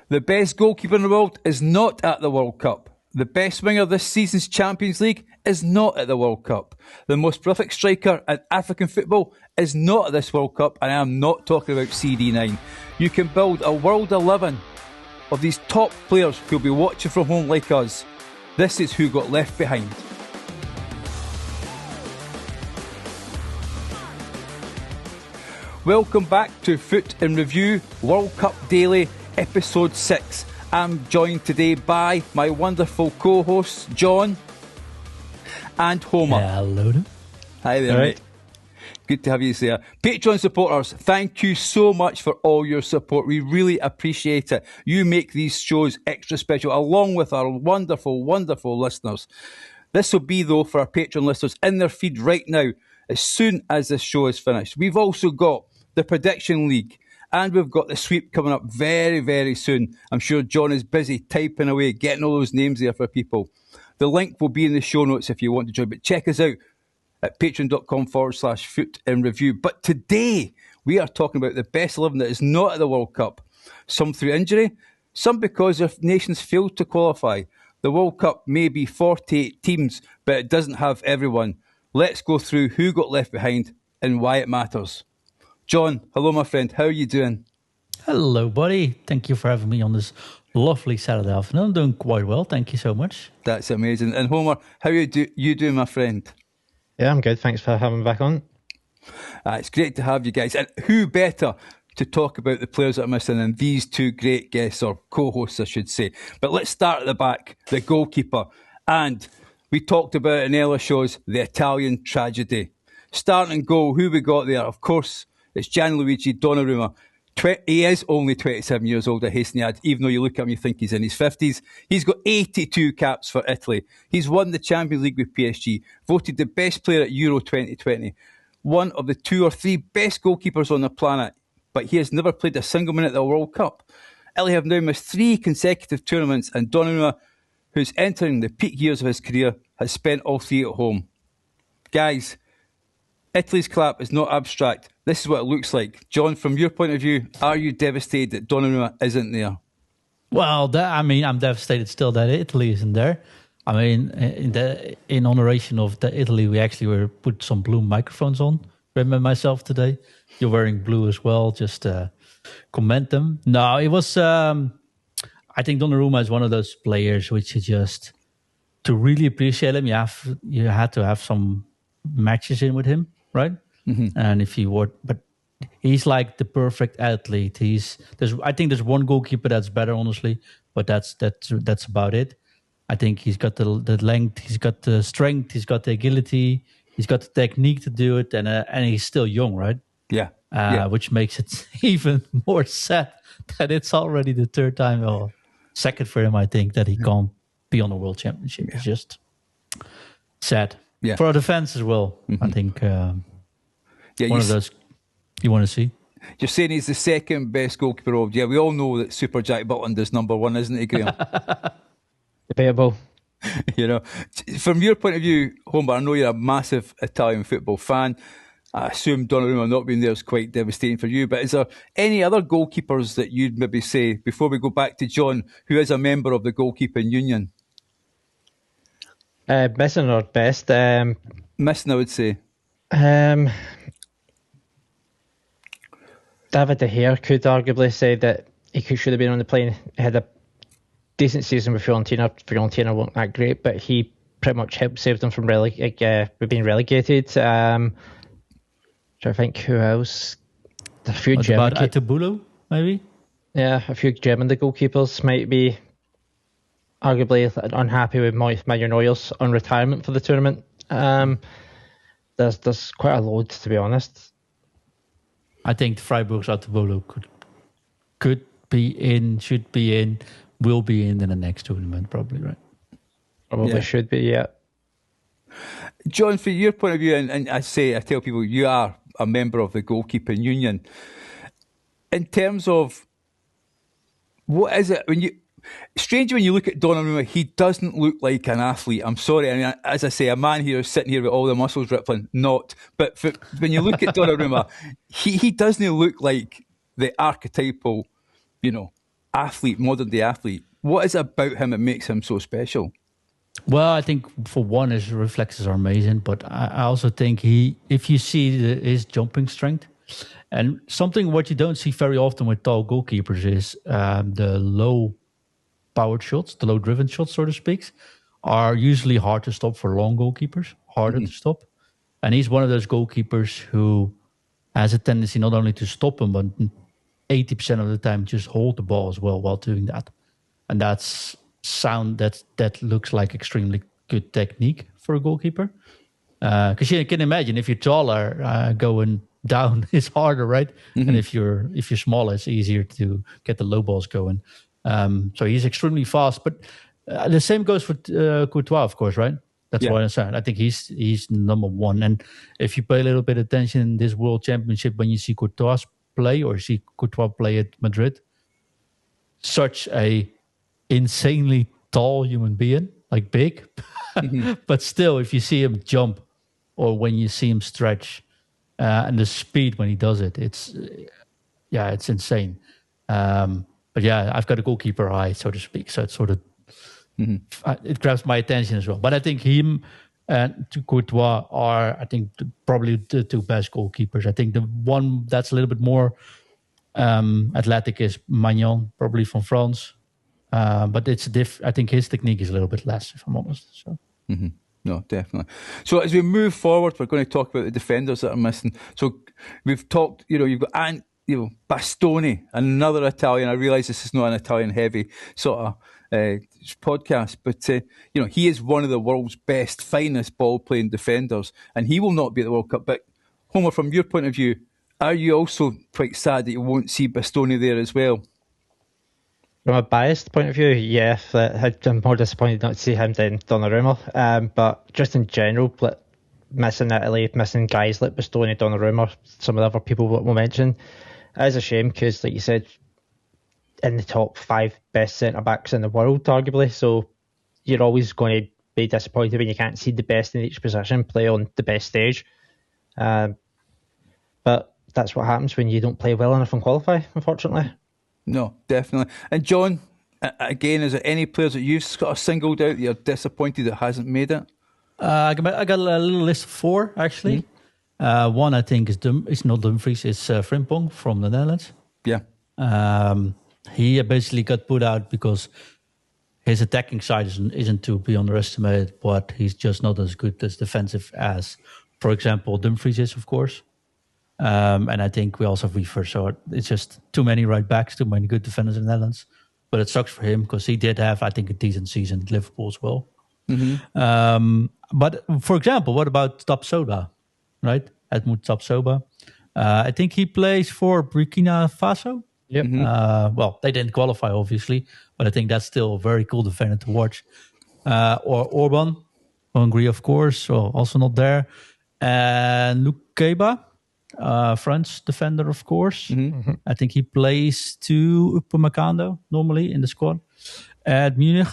The best goalkeeper in the world is not at the World Cup. The best winger this season's Champions League is not at the World Cup. The most prolific striker in African football is not at this World Cup, and I am not talking about CD9. You can build a world 11 of these top players who'll be watching from home like us. This is who got left behind. Welcome back to FUT in Review, World Cup Daily, Episode 6. I'm joined today by my wonderful co-hosts, John and Homer. Hello. Hi there, mate. Good to have you there. Patreon supporters, thank you so much for all your support. We really appreciate it. You make these shows extra special, along with our wonderful, wonderful listeners. This will be, though, for our Patreon listeners in their feed right now, as soon as this show is finished. We've also got the Prediction League, and we've got the sweep coming up very, very soon. I'm sure John is busy typing away, getting all those names there for people. The link will be in the show notes if you want to join, but check us out at patreon.com/FUT in Review. But today, we are talking about the best 11 that is not at the World Cup. Some through injury, some because their nations failed to qualify. The World Cup may be 48 teams, but it doesn't have everyone. Let's go through who got left behind and why it matters. John, hello, my friend. How are you doing? Hello, buddy. Thank you for having me on this lovely Saturday afternoon. I'm doing quite well. Thank you so much. That's amazing. And Homer, how are you doing, my friend? Yeah, I'm good. Thanks for having me back on. It's great to have you guys. And who better to talk about the players that are missing than these two great guests, or co-hosts, I should say. But let's start at the back, the goalkeeper. And we talked about it in earlier shows, the Italian tragedy. Starting goal, who we got there? Of course, it's Gianluigi Donnarumma. He is only 27 years old, I hasten to add, even though you look at him, you think he's in his 50s. He's got 82 caps for Italy. He's won the Champions League with PSG, voted the best player at Euro 2020, one of the 2 or 3 best goalkeepers on the planet, but he has never played a single minute at the World Cup. Italy have now missed 3 consecutive tournaments, and Donnarumma, who's entering the peak years of his career, has spent all 3 at home. Guys, Italy's collapse is not abstract. This is what it looks like. John, from your point of view, are you devastated that Donnarumma isn't there? Well, I'm devastated still that Italy isn't there. I mean, in honoration of the Italy, we actually put some blue microphones on. Remember myself today? You're wearing blue as well. Just comment them. No, it was. I think Donnarumma is one of those players which is just, to really appreciate him, you had to have some matches in with him, right? Mm-hmm. And if he were, but he's like the perfect athlete. I think there's one goalkeeper that's better, honestly, but that's about it. I think he's got the length, he's got the strength, he's got the agility, he's got the technique to do it, and he's still young, right? Yeah. Which makes it even more sad that it's already the third time or second for him, I think, that he can't be on a World Championship. It's just sad. Yeah. For the fans as well, I think. One of those you want to see. You're saying he's the second best goalkeeper of. Yeah, we all know that Super Jack Butland is number 1, isn't he, Graeme? Debatable. You know, from your point of view, Homer, I know you're a massive Italian football fan. I assume Donnarumma not being there is quite devastating for you. But is there any other goalkeepers that you'd maybe say, before we go back to John, who is a member of the goalkeeping union? Missing or best? Missing, I would say. David De Gea could arguably say that he should have been on the plane. He had a decent season with Fiorentina. Fiorentina weren't that great, but he pretty much helped save them from being relegated. Trying to think who else. A few German. About Atubolu, maybe? Yeah, a few German goalkeepers might be arguably unhappy with Manuel Neuer's on retirement for the tournament. There's quite a load, to be honest. I think Freiburg's Atubolu could be in, should be in, will be in the next tournament, probably, right? Probably should be, yeah. John, from your point of view, and I tell people you are a member of the goalkeeping union. In terms of what is it strange when you look at Donnarumma, he doesn't look like an athlete. I'm sorry. I mean, as I say, a man here is sitting here with all the muscles rippling, not. But when you look at Donnarumma, he doesn't look like the archetypal, athlete, modern day athlete. What is it about him that makes him so special? Well, I think for one, his reflexes are amazing, but I also think if you see his jumping strength, and something what you don't see very often with tall goalkeepers is the low-powered shots, the low-driven shots, so to speak, are usually hard to stop for long goalkeepers, harder to stop. And he's one of those goalkeepers who has a tendency not only to stop him, but 80% of the time just hold the ball as well while doing that. And that's that looks like extremely good technique for a goalkeeper. Because you can imagine if you're taller, going down is harder, right? And if you're smaller, it's easier to get the low balls going. So he's extremely fast, but the same goes for Courtois, of course, right? That's what I'm saying. I think he's number one. And if you pay a little bit of attention in this World Championship, when you see Courtois play or see Courtois play at Madrid, such a insanely tall human being, like big, but still, if you see him jump or when you see him stretch, and the speed when he does it, it's insane. But yeah, I've got a goalkeeper eye, so to speak. So it's sort of it grabs my attention as well. But I think him and Courtois are, I think, probably the two best goalkeepers. I think the one that's a little bit more athletic is Maignan, probably from France. But it's I think his technique is a little bit less, if I'm honest. So. No, definitely. So as we move forward, we're going to talk about the defenders that are missing. So we've talked, you've got Bastoni, another Italian. I realise this is not an Italian-heavy sort of podcast, but he is one of the world's best, finest ball-playing defenders, and he will not be at the World Cup. But Homer, from your point of view, are you also quite sad that you won't see Bastoni there as well? From a biased point of view, yeah, I'm more disappointed not to see him than Donnarumma. But just in general, missing Italy, missing guys like Bastoni, Donnarumma, some of the other people we'll mention, it is a shame because, like you said, in the top 5 best centre-backs in the world, arguably. So you're always going to be disappointed when you can't see the best in each position play on the best stage. But that's what happens when you don't play well enough and qualify, unfortunately. No, definitely. And John, again, is there any players that you've sort of singled out that you're disappointed that hasn't made it? I got a little list of 4, actually. One, I think, is not Dumfries, it's Frimpong from the Netherlands. Yeah. He basically got put out because his attacking side isn't to be underestimated, but he's just not as good as defensive as, for example, Dumfries is, of course. And I think we also have Weaver, so it's just too many right backs, too many good defenders in the Netherlands. But it sucks for him because he did have, I think, a decent season at Liverpool as well. But for example, what about Tapsoba, right? Edmond Tapsoba. I think he plays for Burkina Faso. Yep. Well, they didn't qualify, obviously, but I think that's still a very cool defender to watch. Or Orbán, Hungary, of course, so also not there. And Lukeba. French defender, of course. I think he plays to Upamecano normally in the squad at Munich.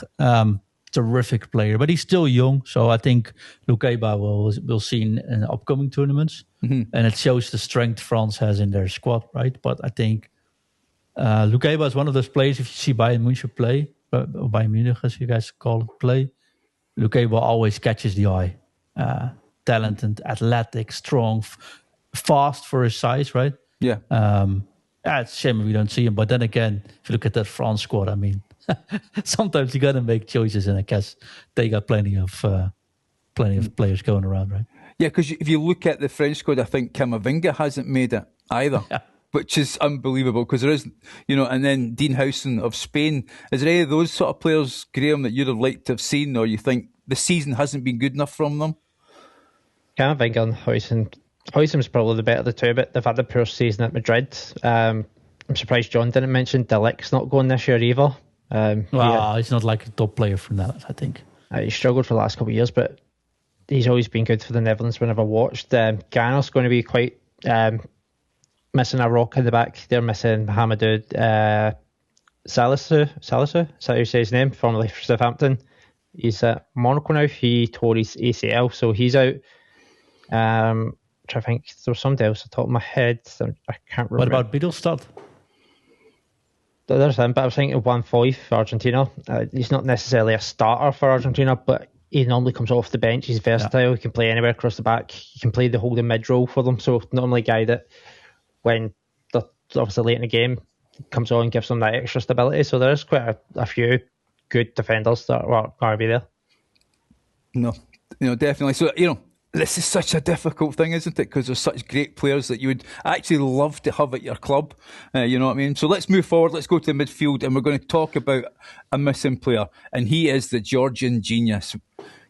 Terrific player, but he's still young, so I think Lukeba will see in upcoming tournaments, and it shows the strength France has in their squad, right? But I think Lukeba is one of those players. If you see Bayern Munich play, or Bayern Munich as you guys call it, play, Lukeba always catches the eye. Talented, athletic, strong. Fast for his size, right? Yeah. It's a shame if we don't see him. But then again, if you look at that France squad, I mean, sometimes you got to make choices, and I guess they got plenty of players going around, right? Yeah, because if you look at the French squad, I think Camavinga hasn't made it either, which is unbelievable because there is, and then Dean Howson of Spain. Is there any of those sort of players, Graeme, that you'd have liked to have seen, or you think the season hasn't been good enough from them? Camavinga and Howson. Howson's probably the better of the two, but they've had a poor season at Madrid. I'm surprised John didn't mention Delict's not going this year either. He's not like a top player from that, I think. He struggled for the last couple of years, but he's always been good for the Netherlands whenever I watched. Ghana's going to be quite missing a rock in the back. They're missing Mohamedou Salisu, is that how you say his name? Formerly for Southampton. He's at Monaco now. He tore his ACL, so he's out. I think there was somebody else on the top of my head. I can't remember. What about Biddlestad? There's him, but I was thinking of 1-5 for Argentina. He's not necessarily a starter for Argentina, but he normally comes off the bench. He's versatile. He can play anywhere across the back. He can play the holding mid role for them. So normally a guy that, when they're obviously late in the game, comes on and gives them that extra stability. So there's quite a few good defenders that are going to be there. No, definitely. So, this is such a difficult thing, isn't it? Because there's such great players that you would actually love to have at your club. You know what I mean? So let's move forward. Let's go to the midfield, and we're going to talk about a missing player, and he is the Georgian genius.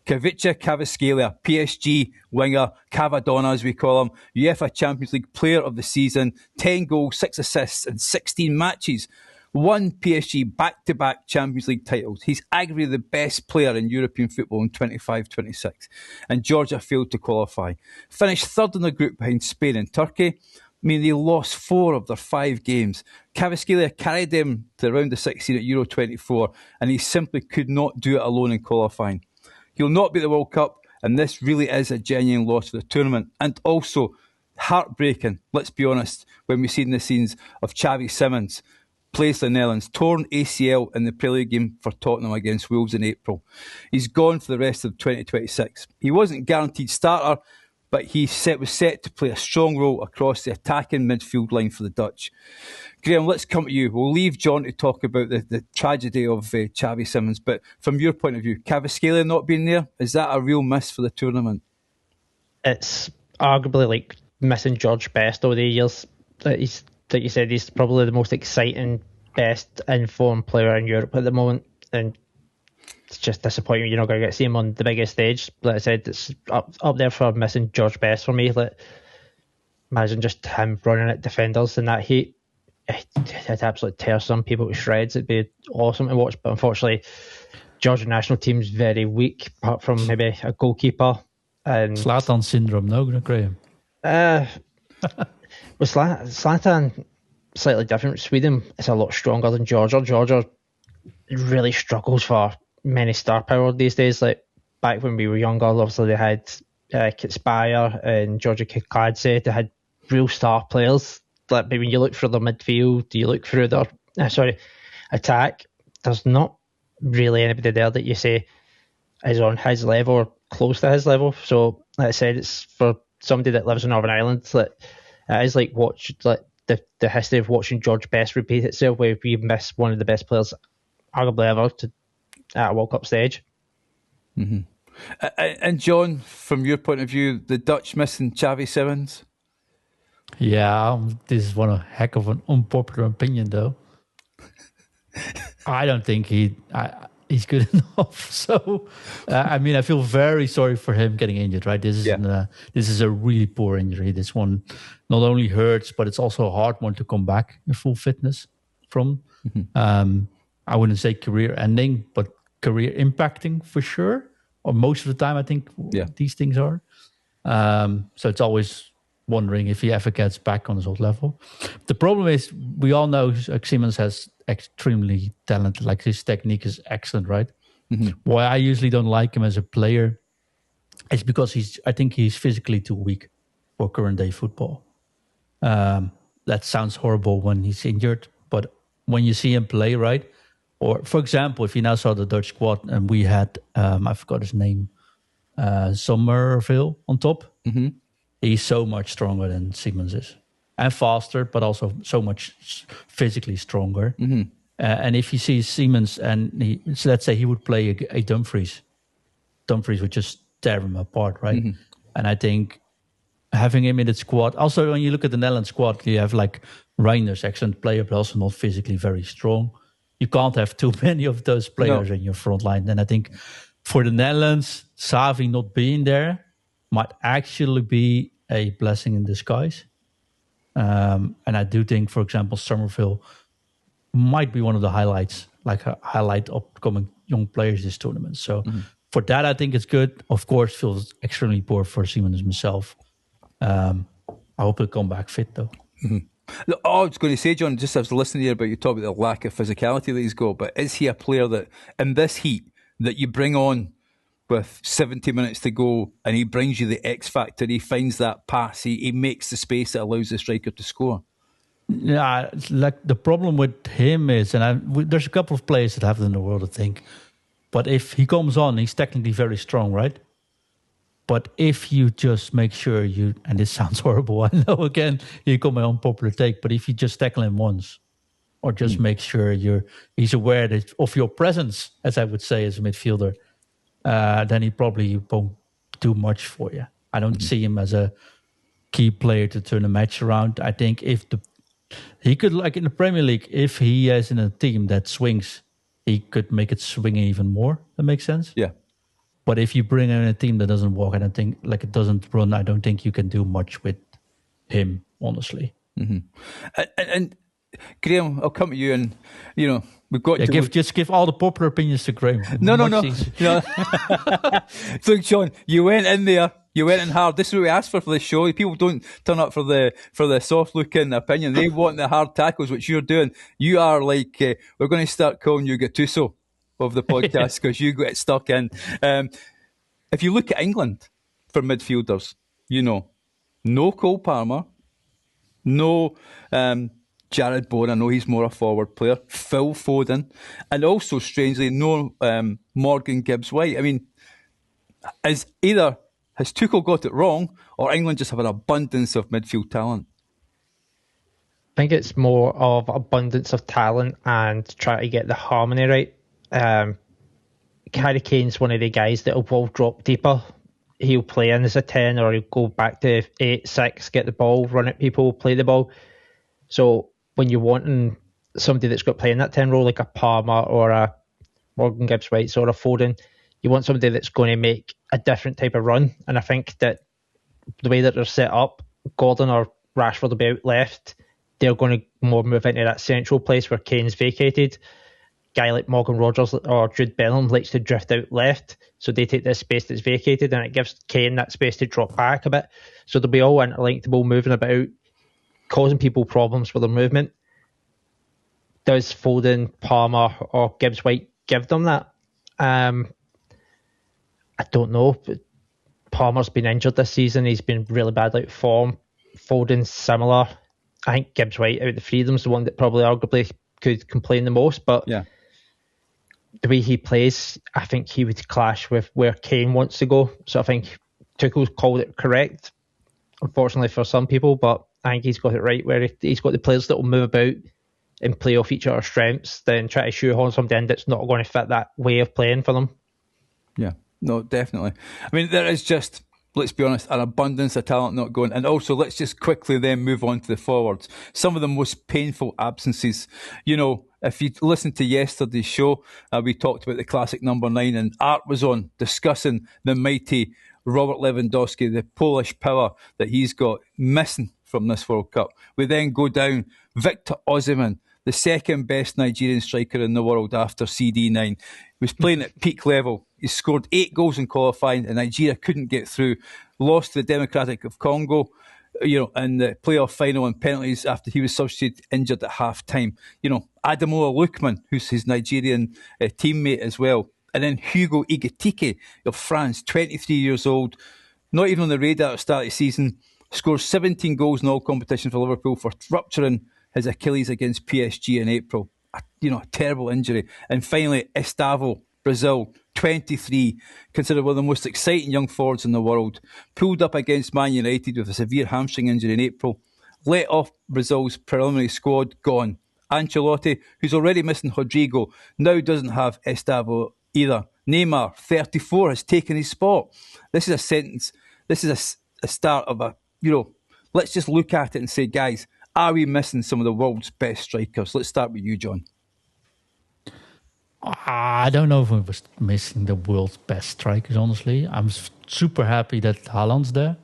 Khvicha Kvaratskhelia, PSG winger, Cavadonna as we call him, UEFA Champions League Player of the Season, 10 goals, 6 assists in 16 matches. Won PSG back-to-back Champions League titles. He's arguably the best player in European football in 25-26. And Georgia failed to qualify. Finished third in the group behind Spain and Turkey. I mean, they lost 4 of their 5 games. Kvaratskhelia carried them to the round of 16 at Euro 24, and he simply could not do it alone in qualifying. He'll not be at the World Cup, and this really is a genuine loss for the tournament. And also, heartbreaking, let's be honest, when we've seen the scenes of Xavi Simons, plays the Netherlands, torn ACL in the prelude game for Tottenham against Wolves in April. He's gone for the rest of 2026. He wasn't guaranteed starter, but he was set to play a strong role across the attacking midfield line for the Dutch. Graeme, let's come to you. We'll leave John to talk about the tragedy of Xavi Simons, but from your point of view, Kvaratskhelia not being there, is that a real miss for the tournament? It's arguably like missing George Best over the years. That you said he's probably the most exciting, best informed player in Europe at the moment, and it's just disappointing you're not going to get to see him on the biggest stage. Like I said, it's up there for missing George Best for me. Like, imagine just him running at defenders in that heat. It'd absolutely tear some people to shreds. It'd be awesome to watch, but unfortunately, Georgian national team's very weak, apart from maybe a goalkeeper. And Zlatan syndrome, no, Graeme? With Zlatan, slightly different. Sweden is a lot stronger than Georgia. Georgia really struggles for many star power these days. Like back when we were younger, obviously they had Kitspire and Georgia Kikadze. They had real star players. Like when you look for their midfield, you look through their attack. There's not really anybody there that you say is on his level or close to his level. So, like I said, it's for somebody that lives in Northern Ireland. It is like the history of watching George Best repeat itself, where we miss one of the best players arguably ever at a World Cup stage. Mm-hmm. And John, from your point of view, the Dutch missing Xavi Simons? Yeah, this is one heck of an unpopular opinion, though. I don't think he's good enough. So, I feel very sorry for him getting injured. Right, this is a really poor injury. This one not only hurts, but it's also a hard one to come back in full fitness from. Mm-hmm. I wouldn't say career ending, but career impacting for sure. Or most of the time, I think these things are. So it's always wondering if he ever gets back on his old level. The problem is, we all know Simons has extremely talented, like his technique is excellent, right? Mm-hmm. Why I usually don't like him as a player is because I think he's physically too weak for current day football. That sounds horrible when he's injured, but when you see him play, right? Or for example, if you now saw the Dutch squad and we had, I forgot his name, Somerville on top. Mm-hmm. He's so much stronger than Simons is. And faster, but also so much physically stronger. Mm-hmm. And if you see Simons and so let's say he would play a Dumfries would just tear him apart, right? Mm-hmm. And I think having him in the squad, also when you look at the Netherlands squad, you have like Reinders, excellent player, but also not physically very strong. You can't have too many of those players in your front line. And I think for the Netherlands, Xavi not being there might actually be a blessing in disguise. And I do think, for example, Somerville might be one of the highlights, like a highlight upcoming young players this tournament. So for that, I think it's good. Of course, feels extremely poor for Simons himself. I hope he'll come back fit, though. Mm-hmm. Look, I was going to say, John, just as I was listening here about you talk about the lack of physicality that he's got, but is he a player that, in this heat, that you bring on with 70 minutes to go and he brings you the X factor, he finds that pass, he makes the space that allows the striker to score? Yeah, like the problem with him is, and there's a couple of players that have it in the world, I think. But if he comes on, he's technically very strong, right? But if you just make sure and this sounds horrible, I know again, you got my unpopular take, but if you just tackle him once, or just make sure he's aware of your presence, as I would say as a midfielder, then he probably won't do much for you. I don't see him as a key player to turn a match around. I think he could, like in the Premier League, if he is in a team that swings, he could make it swing even more. That makes sense? Yeah. But if you bring in a team that doesn't walk, it doesn't run, I don't think you can do much with him, honestly. Mm-hmm. And Graeme, I'll come to you, and we've got to just give all the popular opinions to Graeme. No. So, Sean, you went in there. You went in hard. This is what we asked for the show. People don't turn up for the soft looking opinion. They want the hard tackles, which you're doing. You are like we're going to start calling you Gattuso of the podcast because you get stuck in. If you look at England for midfielders, no Cole Palmer, no Jared Bowen. I know he's more a forward player. Phil Foden, and also strangely no Morgan Gibbs-White. I mean, has Tuchel got it wrong, or England just have an abundance of midfield talent? I think it's more of abundance of talent and try to get the harmony right. Harry Kane's one of the guys that will drop deeper. He'll play in as a 10, or he'll go back to 8-6, get the ball, run at people, play the ball. So when you're wanting somebody that's got playing that 10 role, like a Palmer or a Morgan Gibbs-White or a Foden, you want somebody that's going to make a different type of run. And I think that the way that they're set up, Gordon or Rashford will be out left. They're going to more move into that central place where Kane's vacated. Guy like Morgan Rogers or Jude Bellingham likes to drift out left, so they take this space that's vacated, and it gives Kane that space to drop back a bit. So they'll be all interlinked, moving about, causing people problems with their movement. Does Foden, Palmer, or Gibbs-White give them that? I don't know. But Palmer's been injured this season. He's been really bad out of form. Foden's similar. I think Gibbs-White out of the three of them is the one that probably arguably could complain the most, but the way he plays, I think he would clash with where Kane wants to go. So I think Tuchel's called it correct, unfortunately for some people, but I think he's got it right, where he's got the players that will move about and play off each other's strengths, then try to shoehorn something in that's not going to fit that way of playing for them. Yeah, no, definitely. I mean, there is just, let's be honest, an abundance of talent not going. And also, let's just quickly then move on to the forwards. Some of the most painful absences. If you listened to yesterday's show, we talked about the classic number 9, and Art was on discussing the mighty Robert Lewandowski, the Polish power that he's got missing from this World Cup. We then go down Victor Osimhen, the second best Nigerian striker in the world after CD9. He was playing at peak level. He scored 8 goals in qualifying, and Nigeria couldn't get through. Lost to the Democratic of Congo, in the playoff final on penalties after he was substituted injured at half time. Ademola Lookman, who's his Nigerian teammate as well. And then Hugo Ekitike of France, 23 years old, not even on the radar at the start of the season, scores 17 goals in all competitions for Liverpool for rupturing his Achilles against PSG in April. A terrible injury. And finally, Estêvão, Brazil, 23, considered one of the most exciting young forwards in the world, pulled up against Man United with a severe hamstring injury in April, let off Brazil's preliminary squad, gone. Ancelotti, who's already missing Rodrygo, now doesn't have Estêvão either. Neymar, 34, has taken his spot. This is a sentence. This is a start of let's just look at it and say, guys, are we missing some of the world's best strikers? Let's start with you, John. I don't know if we were missing the world's best strikers, honestly. I'm super happy that Haaland's there,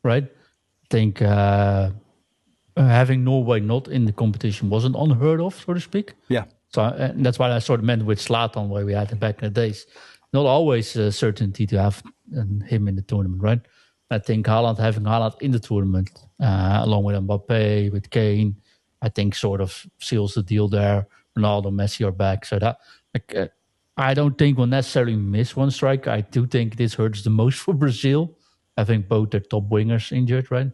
right? I think having Norway not in the competition wasn't unheard of, so to speak. Yeah. So that's what I sort of meant with Zlatan, where we had him back in the days. Not always a certainty to have him in the tournament, right? I think having Haaland in the tournament, along with Mbappe, with Kane, I think sort of seals the deal there. Ronaldo, Messi are back, so that I don't think we'll necessarily miss one striker. I do think this hurts the most for Brazil, having both their top wingers injured, right?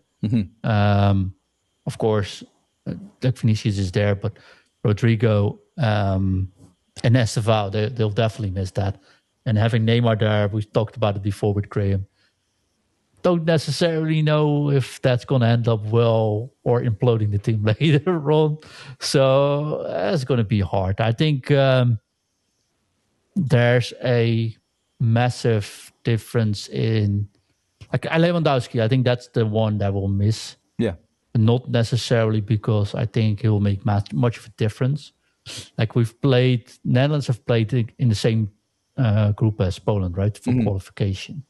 Of course, like Vinicius is there, but Rodrygo and Estêvão, they'll definitely miss that. And having Neymar there, we talked about it before with Graeme. Don't necessarily know if that's going to end up well or imploding the team later on. So that's going to be hard. I think there's a massive difference in like Lewandowski. I think that's the one that will miss. Yeah. Not necessarily because I think he will make much of a difference. Like Netherlands have played in the same group as Poland, right? For qualification.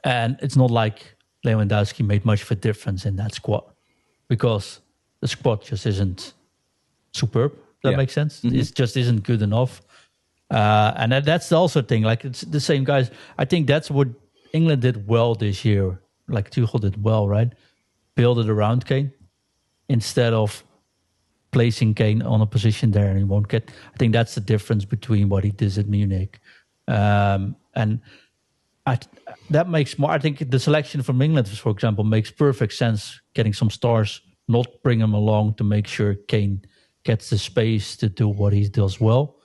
And it's not like Lewandowski made much of a difference in that squad because the squad just isn't superb. That makes sense. It just isn't good enough. And that's the also thing. Like it's the same guys. I think that's what England did well this year. Like Tuchel did well, right? Build it around Kane instead of placing Kane on a position there and he won't get. I think that's the difference between what he did at Munich. And that makes more. I think the selection from England, for example, makes perfect sense. Getting some stars, not bring them along to make sure Kane gets the space to do what he does well.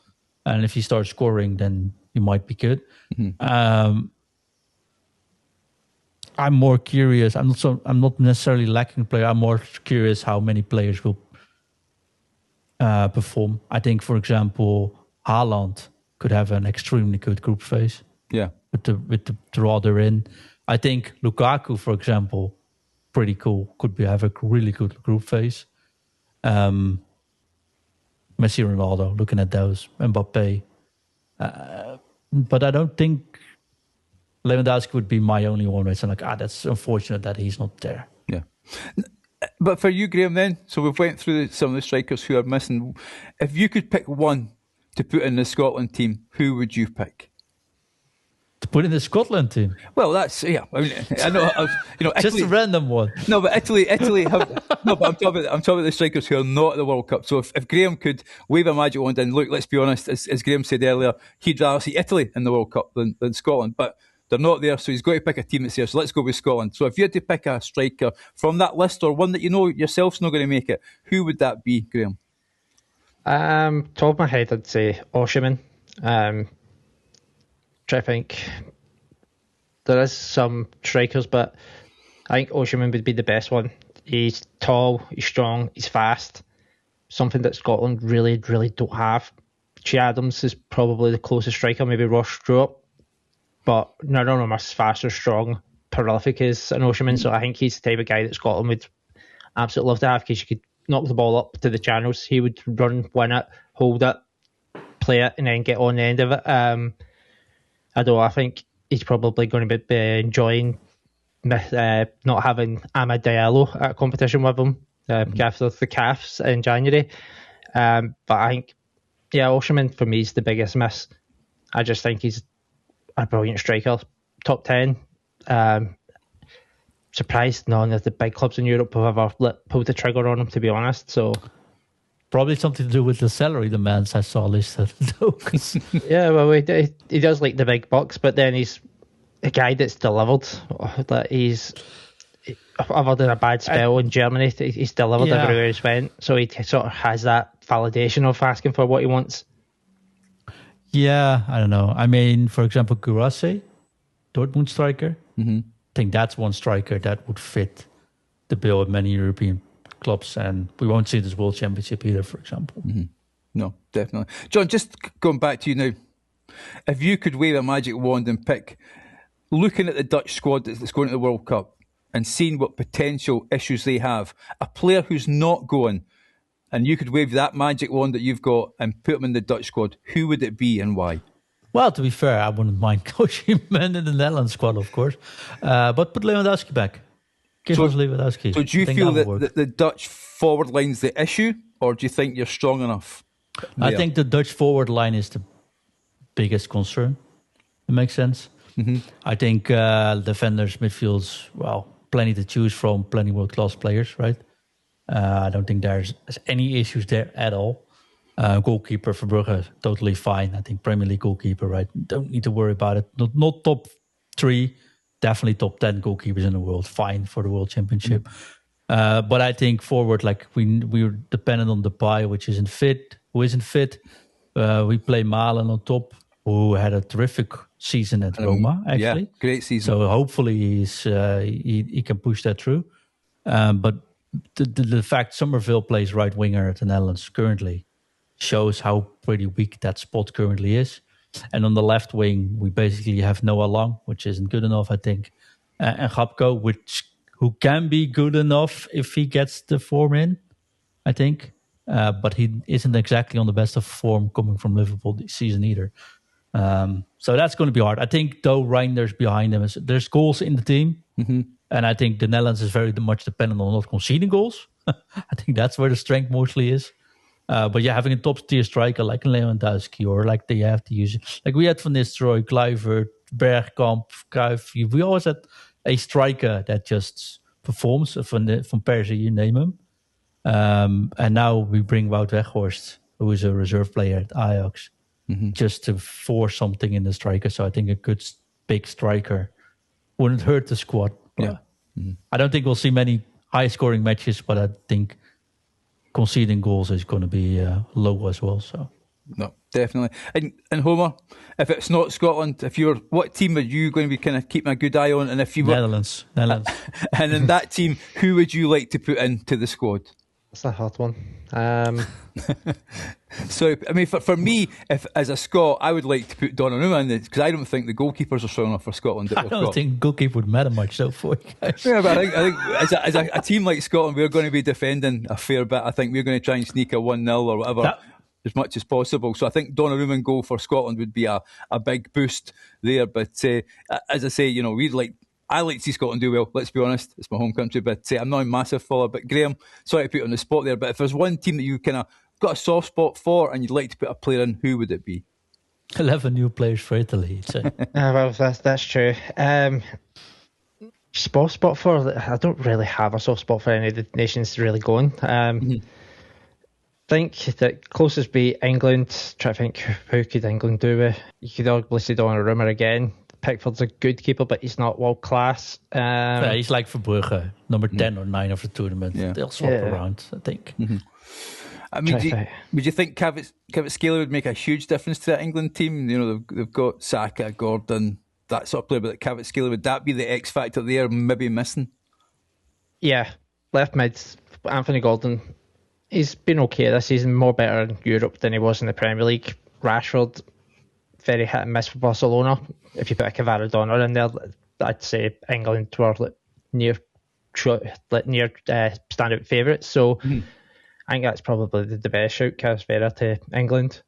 And if he starts scoring, then he might be good. I'm more curious. I'm not necessarily lacking a player. I'm more curious how many players will perform. I think, for example, Haaland could have an extremely good group phase. Yeah. With the draw they're in. I think Lukaku, for example, pretty cool. Could have a really good group phase. Messi, Ronaldo, looking at those. Mbappe. But I don't think Lewandowski would be my only one. It's like, that's unfortunate that he's not there. Yeah. But for you, Graeme, then, so we've went through some of the strikers who are missing. If you could pick one to put in the Scotland team, who would you pick? To put in the Scotland team? Well, that's, yeah. I mean, I know, Italy, just a random one. No, but Italy have, no, but I'm talking about the strikers who are not at the World Cup. So if Graeme could wave a magic wand and look, let's be honest, as Graeme said earlier, he'd rather see Italy in the World Cup than Scotland. But they're not there, so he's got to pick a team that's there. So let's go with Scotland. So if you had to pick a striker from that list or one that you know yourself's not going to make it, who would that be, Graeme? Top of my head, I'd say Osimhen. I think there is some strikers, but I think Osimhen would be the best one. He's tall, he's strong, he's fast. Something that Scotland really, really don't have. Che Adams is probably the closest striker, maybe Ross Stewart. But Donnarumma's faster, strong, prolific is an Osimhen, so I think he's the type of guy that Scotland would absolutely love to have because you could knock the ball up to the channels. He would run, win it, hold it, play it, and then get on the end of it. I think he's probably going to be enjoying not having Amad Diallo at a competition with him after the CAFs in January. But I think, Osimhen for me is the biggest miss. I just think he's a brilliant striker, top 10. Surprised none of the big clubs in Europe have ever pulled the trigger on him, to be honest. So probably something to do with the salary demands I saw listed. Yeah, well, he does like the big bucks, but then he's a guy that's delivered. That he's, other than a bad spell in Germany, he's delivered everywhere he's went. So he sort of has that validation of asking for what he wants. Yeah, I don't know. I mean, for example, Guirassy, Dortmund striker. I think that's one striker that would fit the bill of many European clubs, and we won't see this World Championship either, for example. No, definitely. John, just going back to you now, if you could wave a magic wand and pick, looking at the Dutch squad that's going to the World Cup and seeing what potential issues they have, a player who's not going, and you could wave that magic wand that you've got and put him in the Dutch squad, who would it be and why? Well, to be fair, I wouldn't mind Osimhen in the Netherlands squad, of course. But put Lewandowski back. Give us Lewandowski. So do you feel that the Dutch forward line's the issue, or do you think you're strong enough there? I think the Dutch forward line is the biggest concern. It makes sense. I think defenders, midfields, well, plenty to choose from, plenty world-class players, right? I don't think there's any issues there at all. Goalkeeper for Brugge, totally fine. I think Premier League goalkeeper, right? Don't need to worry about it. Not top 3, definitely top 10 goalkeepers in the world. Fine for the World Championship. But I think forward, like we're dependent on Depay, who isn't fit. We play Malen on top, who had a terrific season at Roma, actually. Yeah, great season. So hopefully he can push that through. But the fact Somerville plays right winger at the Netherlands currently shows how pretty weak that spot currently is. And on the left wing, we basically have Noah Lang, which isn't good enough, I think, and Gapko, who can be good enough if he gets the form in, I think. But he isn't exactly on the best of form coming from Liverpool this season either. So that's going to be hard. I think, though, Reinders behind him, there's goals in the team. Mm-hmm. And I think the Netherlands is very much dependent on not conceding goals. I think that's where the strength mostly is. But yeah, having a top-tier striker like Lewandowski, or like they have to use... Like we had Van Nistelrooy, Kluivert, Bergkamp, Cruyff. We always had a striker that just performs, from Persie, you name him. And now we bring Wout Weghorst, who is a reserve player at Ajax, just to force something in the striker. So I think a good big striker wouldn't hurt the squad. Yeah. I don't think we'll see many high-scoring matches, but I think conceding goals is going to be low as well. So no, definitely. And Homer, if it's not Scotland, what team are you going to be kind of keeping a good eye on? And if you were Netherlands. And in that team, who would you like to put into the squad? That's a hard one. So, I mean, for me, if as a Scot, I would like to put Donnarumma in because I don't think the goalkeepers are strong enough for Scotland. I don't think goalkeeper would matter much though for you guys. Yeah, but I think as a team like Scotland, we're going to be defending a fair bit. I think we're going to try and sneak a 1-0 or whatever as much as possible. So I think Donnarumma and goal for Scotland would be a big boost there. But as I say, I like to see Scotland do well, let's be honest. It's my home country, but I'm not a massive follower. But Graeme, sorry to put you on the spot there, but if there's one team that you kind of got a soft spot for and you'd like to put a player in, who would it be? 11 new players for Italy. Well, that's true. Soft spot for, I don't really have a soft spot for any of the nations really going. Think that closest be England. Try to think who could England do with. You could arguably say Donnarumma again. Pickford's a good keeper, but he's not world class. He's like Verbrugge, number 10 or 9 of the tournament. Yeah. They'll swap around, I think. Mm-hmm. I mean, would you think Kvaratskhelia would make a huge difference to that England team? They've got Saka, Gordon, that sort of player, but Kvaratskhelia, would that be the X factor there, maybe missing? Yeah, left mid, Anthony Gordon. He's been okay this season, more better in Europe than he was in the Premier League. Rashford, very hit and miss for Barcelona. If you put a Kvaratskhelia in there, I'd say England were near standout favourites. So I think that's probably the best shout, Kvaratskhelia to England.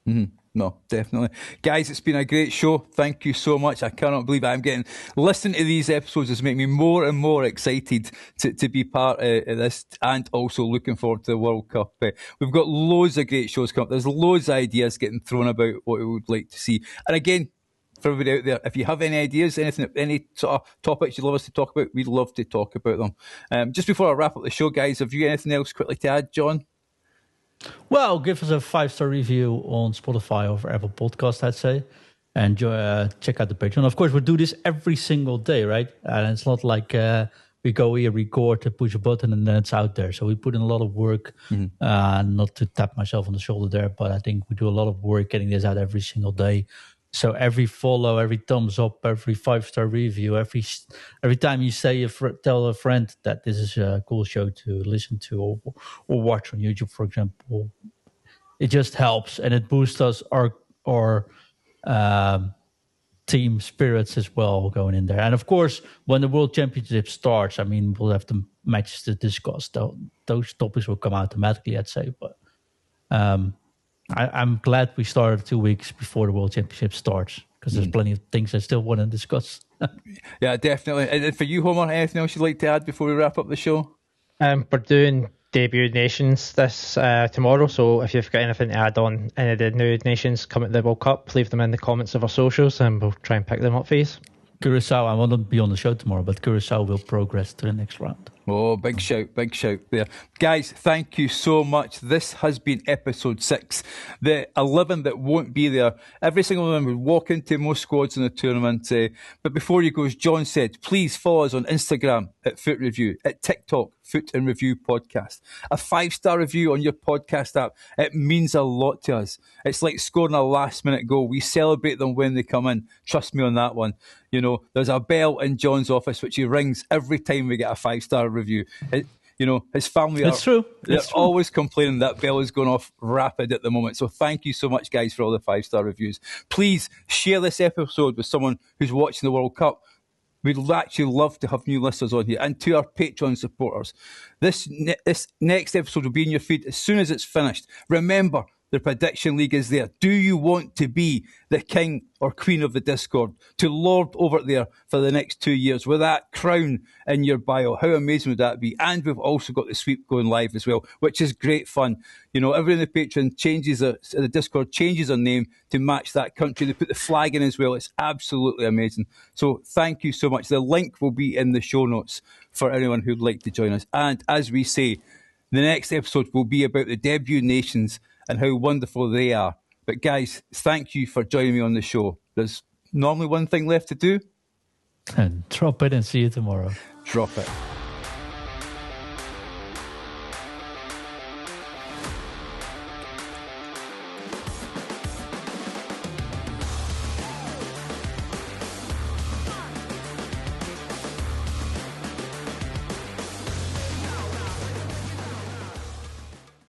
Mm-hmm. No, definitely. Guys, it's been a great show. Thank you so much. I cannot believe listening to these episodes is making me more and more excited to be part of this, and also looking forward to the World Cup. We've got loads of great shows coming up. There's loads of ideas getting thrown about what we would like to see. And again, for everybody out there, if you have any ideas, any sort of topics you'd love us to talk about, we'd love to talk about them. Just before I wrap up the show, guys, have you anything else quickly to add, John? Well, give us a 5-star review on Spotify or Apple Podcast, I'd say. And check out the Patreon. Of course, we do this every single day, right? And it's not like we go here, record, push a button, and then it's out there. So we put in a lot of work. Not to tap myself on the shoulder there, but I think we do a lot of work getting this out every single day. So every follow, every thumbs up, every 5-star review, every time you tell a friend that this is a cool show to listen to or watch on YouTube, for example, it just helps and it boosts us our team spirits as well going in there. And of course, when the World Championship starts, I mean, we'll have the matches to discuss. Those topics will come automatically, I'd say, but. I'm glad we started 2 weeks before the World Championship starts because there's plenty of things I still want to discuss. Yeah, definitely. And for you, Homer, anything else you'd like to add before we wrap up the show? We're doing debut nations this tomorrow, so if you've got anything to add on any of the new nations coming to the World Cup, leave them in the comments of our socials and we'll try and pick them up for you. Curacao, I won't be on the show tomorrow, but Curacao will progress to the next round. Oh, big shout there. Guys, thank you so much. This has been episode 6. The 11 that won't be there, every single one will walk into most squads in the tournament. But before you go, as John said, please follow us on Instagram at Foot Review, at TikTok, Foot in Review Podcast. A 5-star review on your podcast app. It means a lot to us. It's like scoring a last-minute goal. We celebrate them when they come in. Trust me on that one. You know, there's a bell in John's office which he rings every time we get a 5-star review. His family It's true. They're always complaining that bell is going off rapid at the moment. So thank you so much, guys, for all the 5-star reviews. Please share this episode with someone who's watching the World Cup. We'd actually love to have new listeners on here, and to our Patreon supporters. This next episode will be in your feed as soon as it's finished. Remember, the Prediction League is there. Do you want to be the king or queen of the Discord, to lord over there for the next 2 years with that crown in your bio? How amazing would that be? And we've also got the sweep going live as well, which is great fun. You know, everyone in the Patreon the Discord changes their name to match that country. They put the flag in as well. It's absolutely amazing. So thank you so much. The link will be in the show notes for anyone who'd like to join us. And as we say, the next episode will be about the debut nations and how wonderful they are. But guys, thank you for joining me on the show. There's normally one thing left to do. And drop it and see you tomorrow. Drop it.